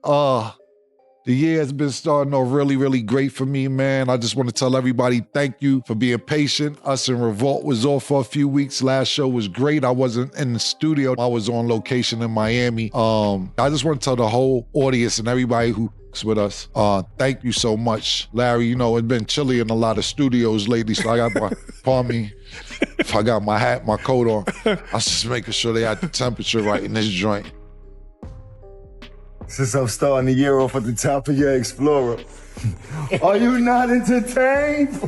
The year has been starting off really, really great for me, man. I just want to tell everybody thank you for being patient. Us and Revolt was off for a few weeks. Last show was great. I wasn't in the studio. I was on location in Miami. I just want to tell the whole audience and everybody who works with us, thank you so much. Larry, you know, it's been chilly in a lot of studios lately, so I got my, pardon me, if I got my hat, my coat on, I was just making sure they had the temperature right in this joint. Since I'm starting the year off at the top of your Explorer, are you not entertained?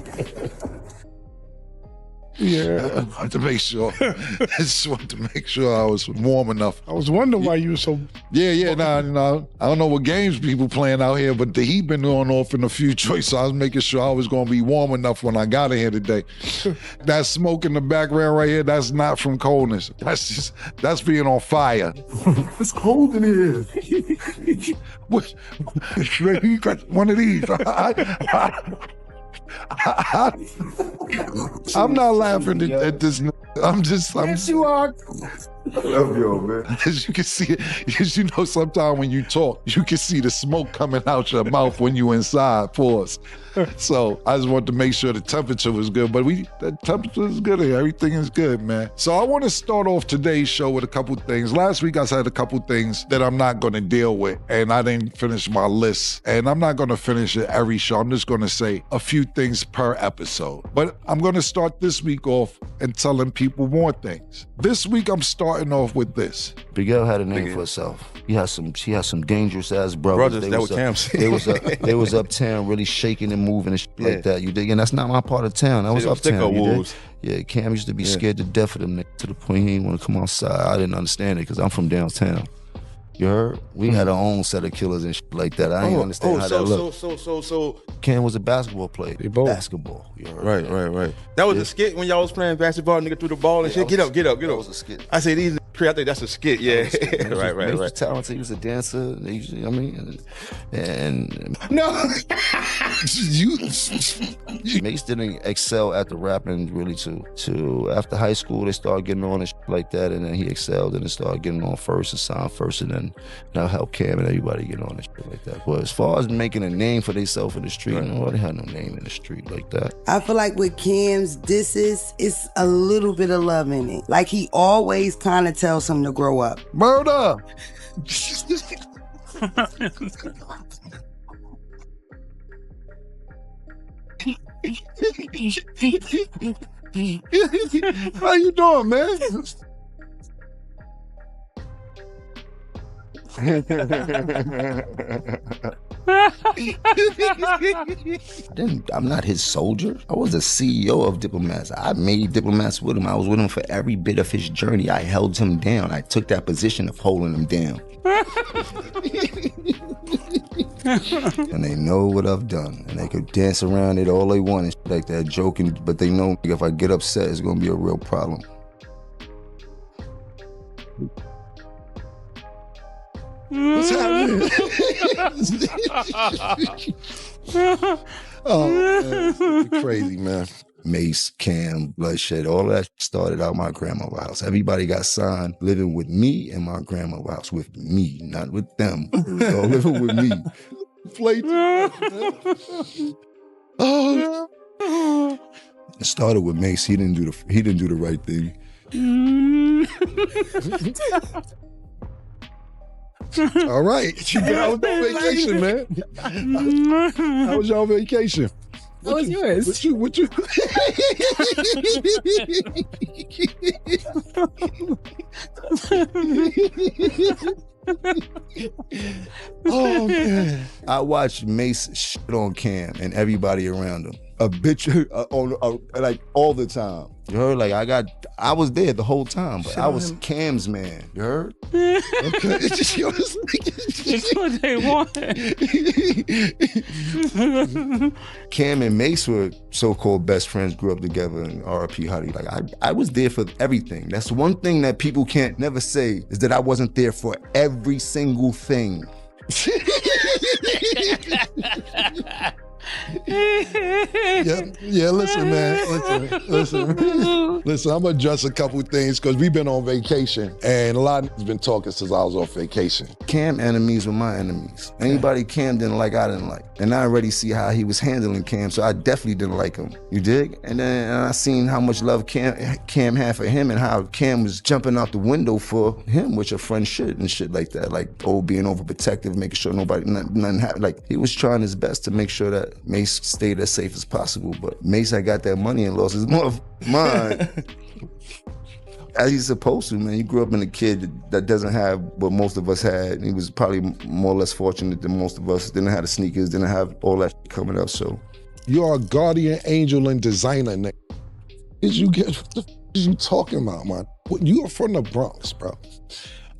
Yeah, I wanted to make sure. I just wanted to make sure I was warm enough. I was wondering why you were so... Nah, I don't know what games people playing out here, but the heat been going off in a few joints, so I was making sure I was going to be warm enough when I got in here today. That smoke in the background right here, that's not from coldness. That's being on fire. It's cold in here. One of these. I'm not laughing at this. Yes, you are. I love you, man. As you can see, as you know, sometimes when you talk, you can see the smoke coming out your mouth when you inside. Pause. So I just wanted to make sure the temperature was good, but the temperature is good here. Everything is good, man. So I want to start off today's show with a couple things. Last week I said a couple things that I'm not going to deal with, and I didn't finish my list, and I'm not going to finish it every show. I'm just going to say a few things per episode. But I'm going to start this week off and telling people more things. This week I'm starting off with this. Big L had a name for herself. She has some dangerous ass brothers. That what Cam said. They was uptown really shaking and moving and shit like that. You dig? And that's not my part of town. I was uptown. You dig? Yeah, Cam used to be scared to death of them niggas to the point he didn't want to come outside. I didn't understand it because I'm from downtown. You heard? We had our own set of killers and shit like that. I didn't understand how that looked. So Cam was a basketball player. They both. Basketball. You heard? Right. That was a skit when y'all was playing basketball, nigga threw the ball and shit. Get up. That was a skit. I say these I think that's a skit, yeah. Right. He was talented. He was a dancer. No. Mace didn't excel at the rapping really to after high school. They started getting on and shit like that, and then he excelled and then started getting on first and signed first, and then now helped Cam and everybody get on and shit like that. But as far as making a name for themselves in the street, nobody had no name in the street like that. I feel like with Cam's disses, it's a little bit of love in it. Like he always kind of tells him to grow up. Murder! How you doing, man? I'm not his soldier. I was the CEO of Diplomats. I made Diplomats with him. I was with him for every bit of his journey. I held him down. I took that position of holding him down. And they know what I've done. And they could dance around it all they want and shit like that, joking, but they know if I get upset, it's gonna be a real problem. What's happening? Oh, man. It's crazy, man. Mace, Cam, bloodshed, all that started out my grandmother's house. Everybody got signed living with me in my grandmother's house, with me, not with them. So living with me. It started with Mace. He didn't do the right thing. All right. How was your vacation, man? How was your vacation? How was yours? What you? Oh, man. I watched Mace shit on Cam and everybody around him. A bitch like all the time. You heard? Like I was there the whole time, but I was Cam's man. You heard? Okay. It's what they want. Cam and Mace were so-called best friends, grew up together, and R.I.P. Huddy. Like I was there for everything. That's one thing that people can't never say is that I wasn't there for every single thing. Yeah, listen, man. Listen, I'm gonna address a couple things because we've been on vacation and a lot has been talking since I was on vacation. Cam enemies were my enemies. Anybody Cam didn't like, I didn't like. And I already see how he was handling Cam, so I definitely didn't like him. You dig? And then I seen how much love Cam had for him and how Cam was jumping out the window for him, which a friend should and shit like that. Like, being overprotective, making sure nothing happened. Like, he was trying his best to make sure that Mase stayed as safe as possible. But Mase had got that money and lost his mind. As he's supposed to, man. He grew up in a kid that doesn't have what most of us had. He was probably more or less fortunate than most of us. Didn't have the sneakers, didn't have all that shit coming up, so. You are a guardian angel and designer, nigga. What the f is you talking about, man? You are from the Bronx, bro.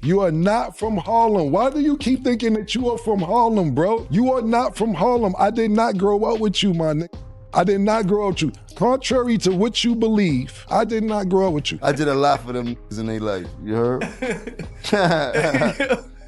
You are not from Harlem. Why do you keep thinking that you are from Harlem, bro? You are not from Harlem. I did not grow up with you, my nigga. I did not grow up with you. Contrary to what you believe, I did not grow up with you. I did a lot for them niggas in their life, you heard?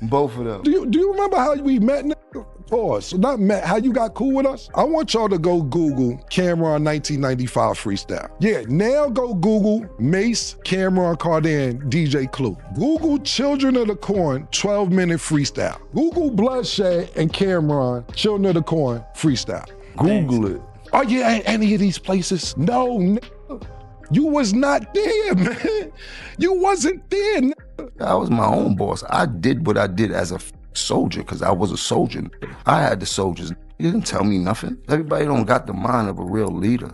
Both of them. Do you remember how we met, nigga? Pause. Not met, how you got cool with us? I want y'all to go Google Cam'ron 1995 freestyle. Yeah, now go Google Mase, Cam'ron, Cardan, DJ Clue. Google Children of the Corn 12-minute freestyle. Google Bloodshed and Cam'ron, Children of the Corn freestyle. Google it. Are you at any of these places? No, nigga. You was not there, man. You wasn't there, nigga. I was my own boss. I did what I did as a soldier because I was a soldier. I had the soldiers. You didn't tell me nothing. Everybody don't got the mind of a real leader.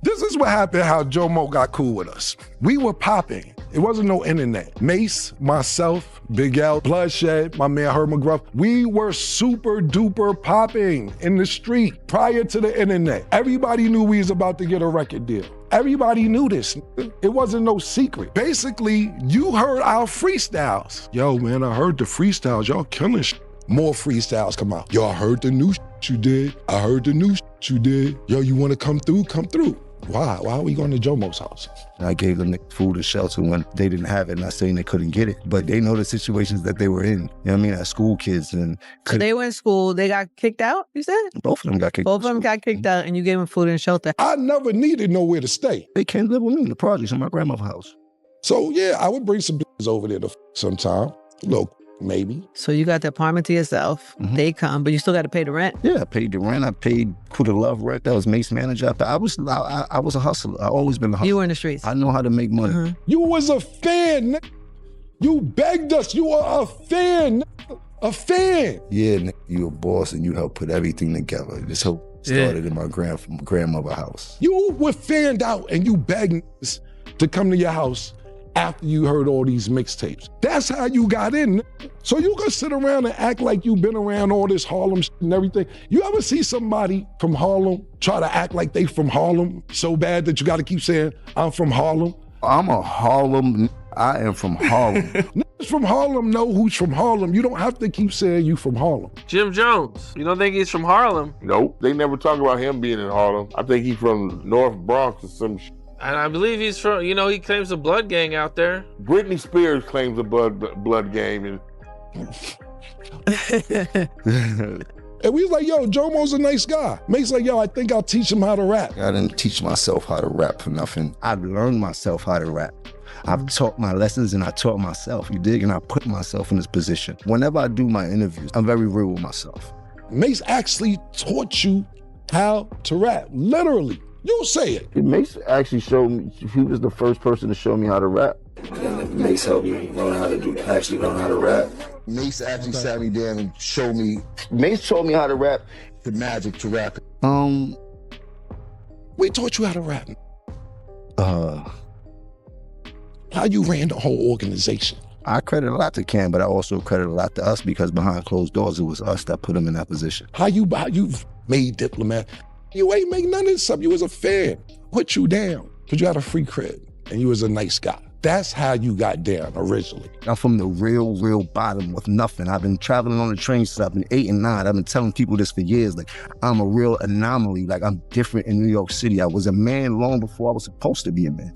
This is what happened, how Jomo got cool with us. We were popping. It wasn't no internet. Mase, myself, Big L, Bloodshed, my man Herb McGruff, we were super duper popping in the street prior to the internet. Everybody knew we was about to get a record deal. Everybody knew this. It wasn't no secret. Basically, you heard our freestyles. Yo, man, I heard the freestyles. Y'all killing shit. More freestyles come out. Yo, I heard the new shit you did. I heard the new shit you did. Yo, you want to come through? Come through. Why? Why are we going to Jomo's house? I gave them food and shelter when they didn't have it, not saying they couldn't get it, but they know the situations that they were in. You know what I mean? As school kids. And So they were in school, they got kicked out, you said? both of them got kicked out. Both of them got kicked out and you gave them food and shelter. I never needed nowhere to stay. They came live with me in the projects in my grandmother's house. So yeah, I would bring some bitches over there to sometime. Look, maybe. So you got the apartment to yourself. They come, but you still got to pay the rent. Yeah, I paid the rent. I paid Kuda Love rent. That was Mase manager. I was a hustler. I always been a hustler. You were in the streets. I know how to make money. You was a fan, nigga. You begged us. You were a fan, nigga. A fan. Yeah, nigga, you a boss and you helped put everything together. This whole started in my grandmother's house. You were fanned out and you begged us to come to your house after you heard all these mixtapes. That's how you got in. So you can sit around and act like you've been around all this Harlem shit and everything. You ever see somebody from Harlem try to act like they from Harlem so bad that you gotta keep saying, I'm from Harlem? I'm a Harlem. I am from Harlem. Niggas from Harlem know who's from Harlem. You don't have to keep saying you from Harlem. Jim Jones, you don't think he's from Harlem? Nope, they never talk about him being in Harlem. I think he's from North Bronx or some shit. And I believe he's from, he claims a blood gang out there. Britney Spears claims a blood gang. And And we was like, yo, Jomo's a nice guy. Make's like, yo, I think I'll teach him how to rap. I didn't teach myself how to rap for nothing. I've learned myself how to rap. I've taught my lessons and I taught myself, you dig? And I put myself in this position. Whenever I do my interviews, I'm very real with myself. Mase actually taught you how to rap, literally. You say it. Mase actually showed me, he was the first person to show me how to rap. And Mase helped me learn how to rap. Mase actually sat me down and showed me, Mase showed me how to rap, the magic to rap. We taught you how to rap. How you ran the whole organization. I credit a lot to Cam, but I also credit a lot to us because behind closed doors, it was us that put him in that position. How you made Diplomat. You ain't make none of this stuff. You was a fan. Put you down because you had a free crib and you was a nice guy. That's how you got down originally. I'm from the real bottom with nothing. I've been traveling on the train since I've been 8 and 9. I've been telling people this for years. Like, I'm a real anomaly. Like, I'm different in New York City. I was a man long before I was supposed to be a man.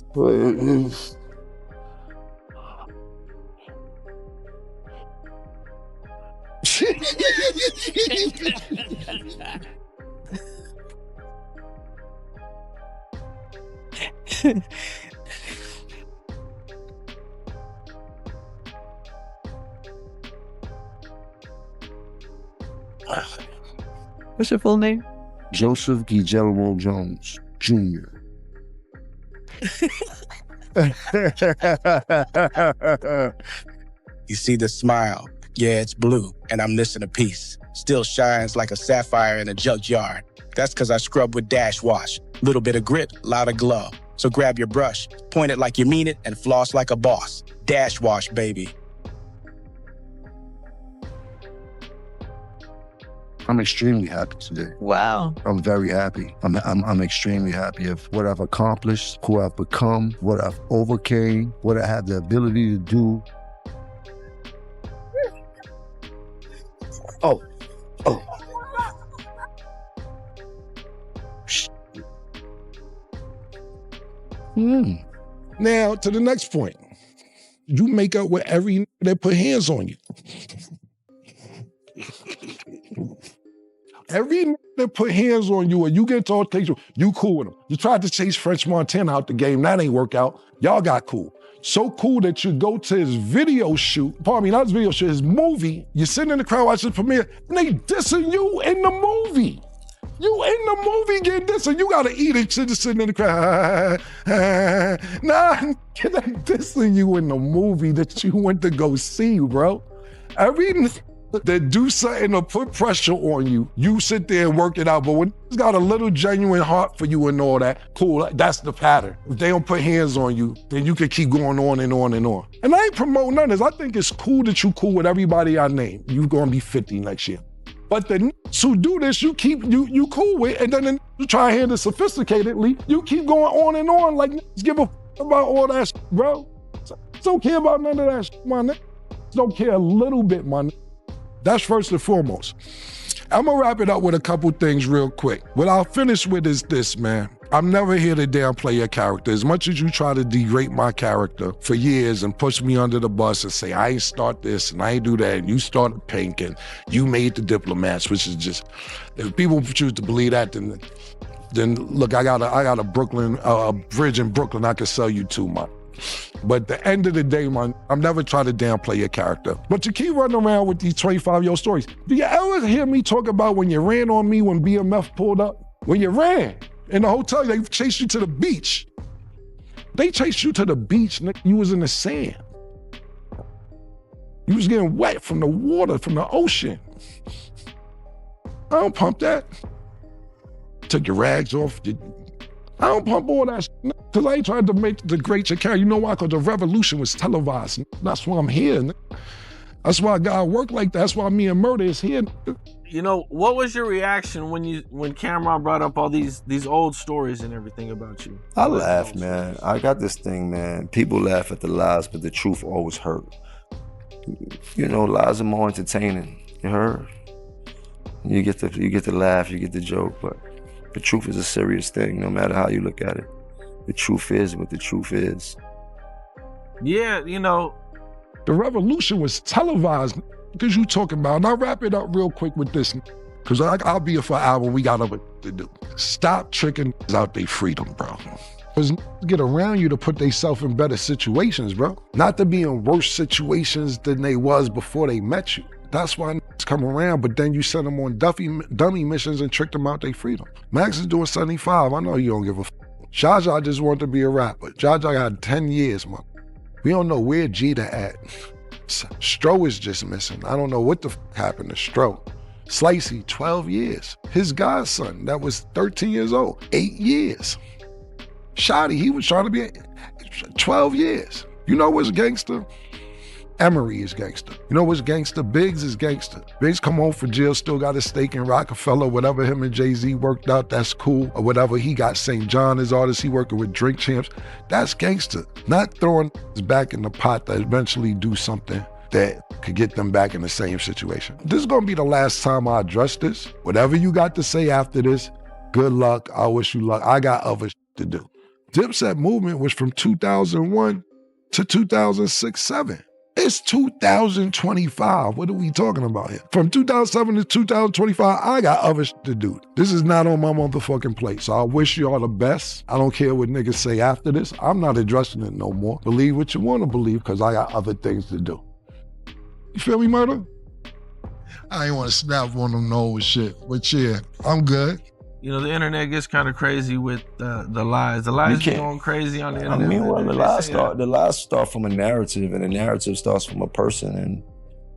What's your full name? Joseph Guillermo Jones Jr. You see the smile. Yeah, it's blue, and I'm missing a piece. Still shines like a sapphire in a junkyard. That's because I scrub with Dash Wash. Little bit of grit, lot of glow. So grab your brush, point it like you mean it, and floss like a boss. Dash Wash, baby. I'm extremely happy today. Wow. I'm very happy. I'm extremely happy of what I've accomplished, who I've become, what I've overcame, what I have the ability to do. Oh. Now, to the next point. You make up with every that put hands on you. Every that put hands on you and you get to altercation, you cool with them. You tried to chase French Montana out the game, that ain't work out. Y'all got cool. So cool that you go to his video shoot, not his video shoot, his movie, you're sitting in the crowd watching the premiere, and they dissing you in the movie. You in the movie getting dissed, and you gotta eat it, just sitting in the crowd. Nah, they dissing you in the movie that you went to go see, bro. Every that do something to put pressure on you, you sit there and work it out. But when it's got a little genuine heart for you and all that, cool, that's the pattern. If they don't put hands on you, then you can keep going on and on and on. And I ain't promoting none of this. I think it's cool that you cool with everybody I name. You gonna be 50 next year. But the niggas who do this, you cool with, and then you try to handle it sophisticatedly, you keep going on and on like niggas give a f about all that shit, bro. Don't care about none of that shit, my nigga. Don't care a little bit, my nigga. That's first and foremost. I'm gonna wrap it up with a couple things real quick. What I'll finish with is this, man. I'm never here to downplay your character. As much as you try to degrade my character for years and push me under the bus and say, I ain't start this and I ain't do that, and you started Pink and you made the Diplomats, which is just, if people choose to believe that, then look, I got a bridge in Brooklyn I could sell you to, man. But at the end of the day, man, I'm never trying to downplay your character. But you keep running around with these 25-year-old stories. Do you ever hear me talk about when you ran on me when BMF pulled up? When you ran in the hotel, they chased you to the beach. They chased you to the beach, nigga. You was in the sand. You was getting wet from the water, from the ocean. I don't pump that. Took your rags off. I don't pump all that shit, because I ain't trying to degrade your character. You know why? Because the revolution was televised. That's why I'm here. That's why God work like that. That's why me and Murder is here. You know, what was your reaction when Cam'ron brought up all these old stories and everything about you? I laugh, man. I got this thing, man. People laugh at the lies, but the truth always hurt. You know, lies are more entertaining. You heard? You get to laugh, you get the joke, but the truth is a serious thing, no matter how you look at it. The truth is what the truth is. Yeah, you know. The revolution was televised, because you talking about, and I'll wrap it up real quick with this, because I'll be here for an hour, we got other to do. Stop tricking out their freedom, bro. Because get around you to put themselves in better situations, bro. Not to be in worse situations than they was before they met you. That's why niggas come around, but then you send them on dummy missions and trick them out their freedom. Max is doing 75. I know you don't give a f. Jaja just wanted to be a rapper. Jaja got 10 years, man. We don't know where Jeter at. Stro is just missing. I don't know what the f happened to Stro. Slicey, 12 years. His godson, that was 13 years old, 8 years. Shotty, he was trying to be 12 years. You know what's gangster? Emery is gangster. You know what's gangster? Biggs is gangster. Biggs come home from jail, still got a stake in Rockefeller, whatever him and Jay-Z worked out, that's cool. Or whatever, he got St. John as artist, he working with Drink Champs. That's gangster. Not throwing back in the pot that eventually do something that could get them back in the same situation. This is gonna be the last time I address this. Whatever you got to say after this, good luck, I wish you luck. I got other to do. Dipset movement was from 2001 to 2006-07. It's 2025. What are we talking about here? From 2007 to 2025, I got other shit to do. This is not on my motherfucking plate. So I wish y'all the best. I don't care what niggas say after this. I'm not addressing it no more. Believe what you want to believe, because I got other things to do. You feel me, Murder? I ain't want to snap on them no shit, but yeah, I'm good. You know, the internet gets kind of crazy with the lies. The lies be going crazy on the internet. I mean, well, the lies start from a narrative, and the narrative starts from a person, and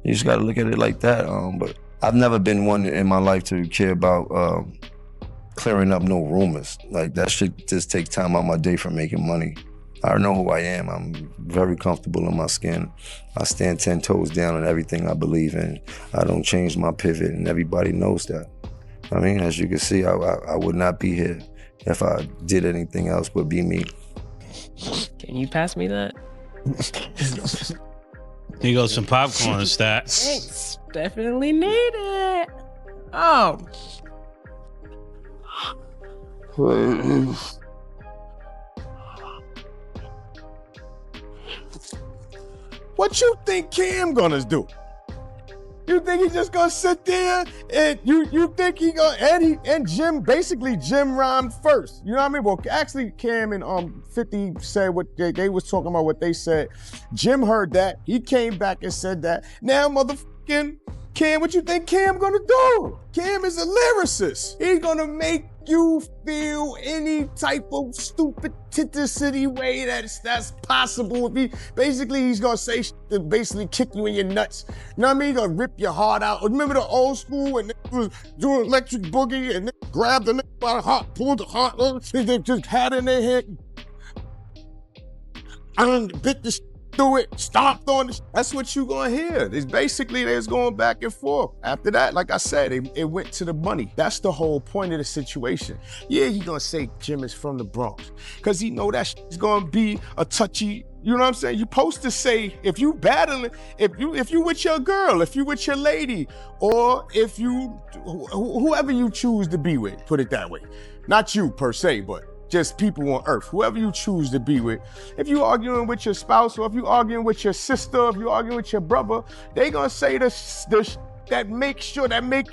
you just got to look at it like that. But I've never been one in my life to care about clearing up no rumors. Like, that shit just take time out my day from making money. I know who I am. I'm very comfortable in my skin. I stand 10 toes down on everything I believe in. I don't change my pivot, and everybody knows that. I mean, as you can see, I would not be here if I did anything else but be me. Can you pass me that? Here goes some popcorn, Stat. Thanks. Definitely need it. Oh. What you think Cam gonna do? You think he just gonna sit there and you think he gonna and Jim rhymed first. You know what I mean? Well, actually Cam and 50 said what they was talking about what they said. Jim heard that. He came back and said that. Now motherfucking Cam, what you think Cam gonna do? Cam is a lyricist. He's gonna make you feel any type of stupidity way that's possible. He's gonna say shit to basically kick you in your nuts. You know what I mean? He's gonna rip your heart out. Remember the old school when they was doing electric boogie and they grabbed the nigga by the heart, pulled the heart, they just had in their head, and bit the shit through it, stomped on the shit. That's what you gonna hear. It's basically they was going back and forth. After that, like I said, it went to the money. That's the whole point of the situation. Yeah, he gonna say Jim is from the Bronx, because he know that shit's gonna be a touchy, you know what I'm saying? You're supposed to say, if you battling, if you with your girl, if you with your lady, or if you, whoever you choose to be with, put it that way. Not you per se, but just people on earth, whoever you choose to be with. If you arguing with your spouse, or if you arguing with your sister, if you arguing with your brother, they gonna say the that make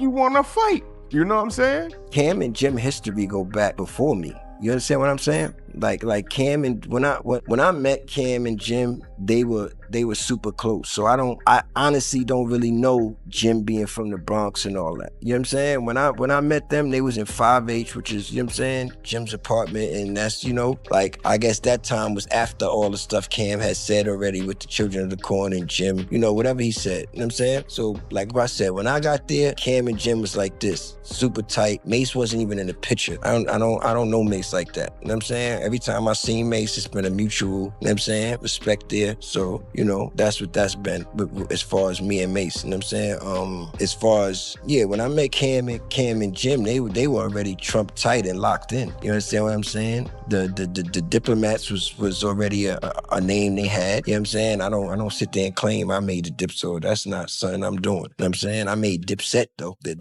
you wanna fight. You know what I'm saying? Cam and Jim history go back before me. You understand what I'm saying? Like Cam and when I met Cam and Jim, they were super close. So I honestly don't really know Jim being from the Bronx and all that. You know what I'm saying? When I met them, they was in 5H, which is, you know what I'm saying, Jim's apartment, and that's, you know, like, I guess that time was after all the stuff Cam had said already with the Children of the Corn and Jim, you know, whatever he said. You know what I'm saying? So like I said, when I got there, Cam and Jim was like this, super tight. Mase wasn't even in the picture. I don't know Mase like that. You know what I'm saying? Every time I seen Mase, it's been a mutual, you know what I'm saying, respect there. So, you know, that's what that's been as far as me and Mase, you know what I'm saying? As far as, yeah, when I met Cam and Jim, they were already Trump tight and locked in. You understand what I'm saying? The Diplomats was already a name they had. You know what I'm saying? I don't sit there and claim I made the Dip, so that's not something I'm doing. You know what I'm saying? I made Dipset though, the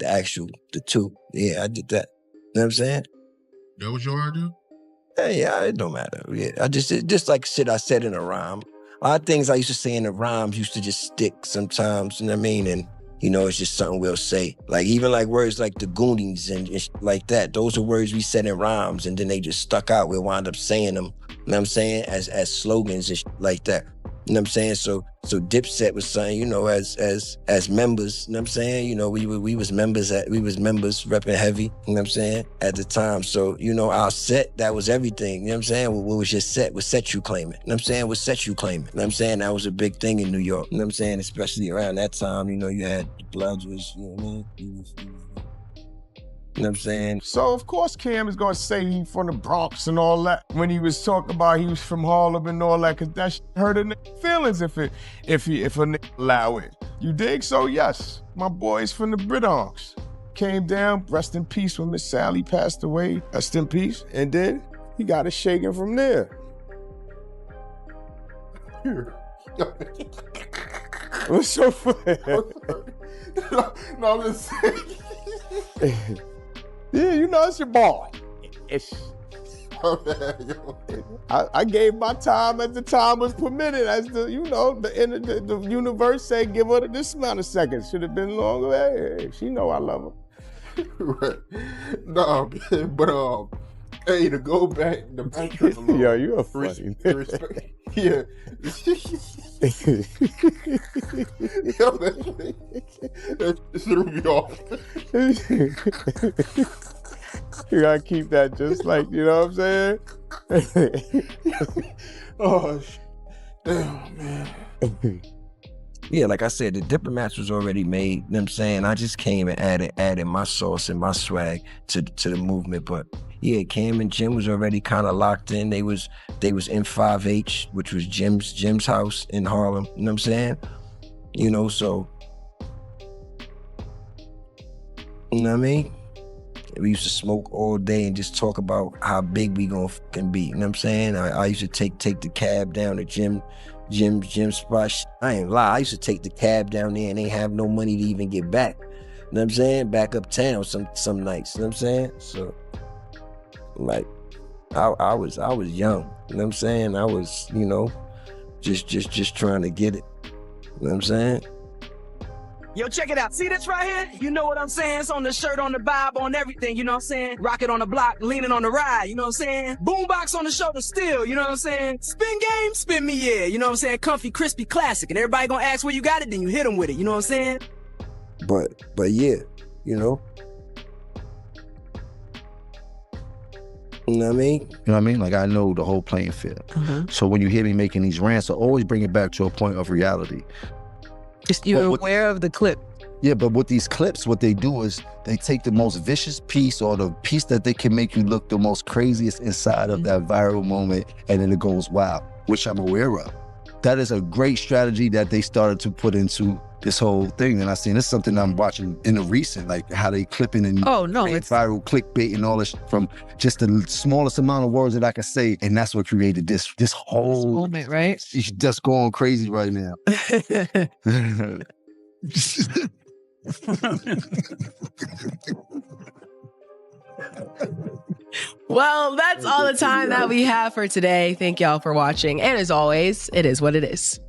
two. Yeah, I did that. You know what I'm saying? That was your idea? Yeah, it don't matter. Yeah, just like shit I said in a rhyme. A lot of things I used to say in the rhymes used to just stick sometimes, you know what I mean? And, you know, it's just something we'll say. Like, even like words like the Goonies and like that, those are words we said in rhymes, and then they just stuck out. We'll wind up saying them, you know what I'm saying, as slogans and like that. You know what I'm saying? So Dipset was something, you know, as members, you know what I'm saying? You know, we was members repping heavy, you know what I'm saying, at the time. So, you know, our set, that was everything, you know what I'm saying? What was your set? What set you claiming? You know what I'm saying? What set you claiming? You know what I'm saying? That was a big thing in New York, you know what I'm saying? Especially around that time, you know, you had the Bloods was, you know what I mean? You know what I'm saying? So of course Cam is gonna say he from the Bronx and all that when he was talking about he was from Harlem and all that, cause that shit hurt a nigga feelings if a nigga allow it. You dig? So yes, my boy's from the Bronx. Came down, rest in peace when Miss Sally passed away, rest in peace, and then he got it shaken from there. What's so funny? No, I'm just saying. Yeah, you know, it's your boy. I gave my time as the time was permitted. As the the universe said, give her this amount of seconds. Should have been longer. Hey, she know I love her. Right. No, but hey, to go back, the backtrack a little. Yo, you a funny. Yeah. Yo, that threw me off. You gotta keep that just like, you know what I'm saying? Oh, damn, man. Yeah, like I said, the Diplomats was already made. You know what I'm saying? I just came and added my sauce and my swag to the movement. But yeah, Cam and Jim was already kind of locked in. They was in 5H, which was Jim's house in Harlem. You know what I'm saying? You know, so you know what I mean? We used to smoke all day and just talk about how big we gonna fucking be. You know what I'm saying? I used to take the cab down to Jim's spot. I ain't lie. I used to take the cab down there and they have no money to even get back. You know what I'm saying? Back uptown some nights. You know what I'm saying? So like I was young. You know what I'm saying? I was, you know, just trying to get it. You know what I'm saying? Yo, check it out. See this right here? You know what I'm saying? It's on the shirt, on the vibe, on everything, you know what I'm saying? Rocket on the block, leaning on the ride, you know what I'm saying? Boombox on the shoulder still, you know what I'm saying? Spin game, spin me, yeah, you know what I'm saying? Comfy, crispy, classic. And everybody gonna ask where you got it, then you hit them with it, you know what I'm saying? But yeah, you know. You know what I mean? You know what I mean? Like, I know the whole playing field. So when you hear me making these rants, I always bring it back to a point of reality. Just you're aware of the clip. Yeah, but with these clips, what they do is they take the most vicious piece or the piece that they can make you look the most craziest inside of that viral moment, and then it goes wild, which I'm aware of. That is a great strategy that they started to put into this whole thing. And I seen this is something I'm watching in the recent, like how they clipping and it's viral clickbait and all this from just the smallest amount of words that I can say. And that's what created this whole moment, right? She's just going crazy right now. Well, that's all the time that we have for today. Thank y'all for watching. And as always, it is what it is.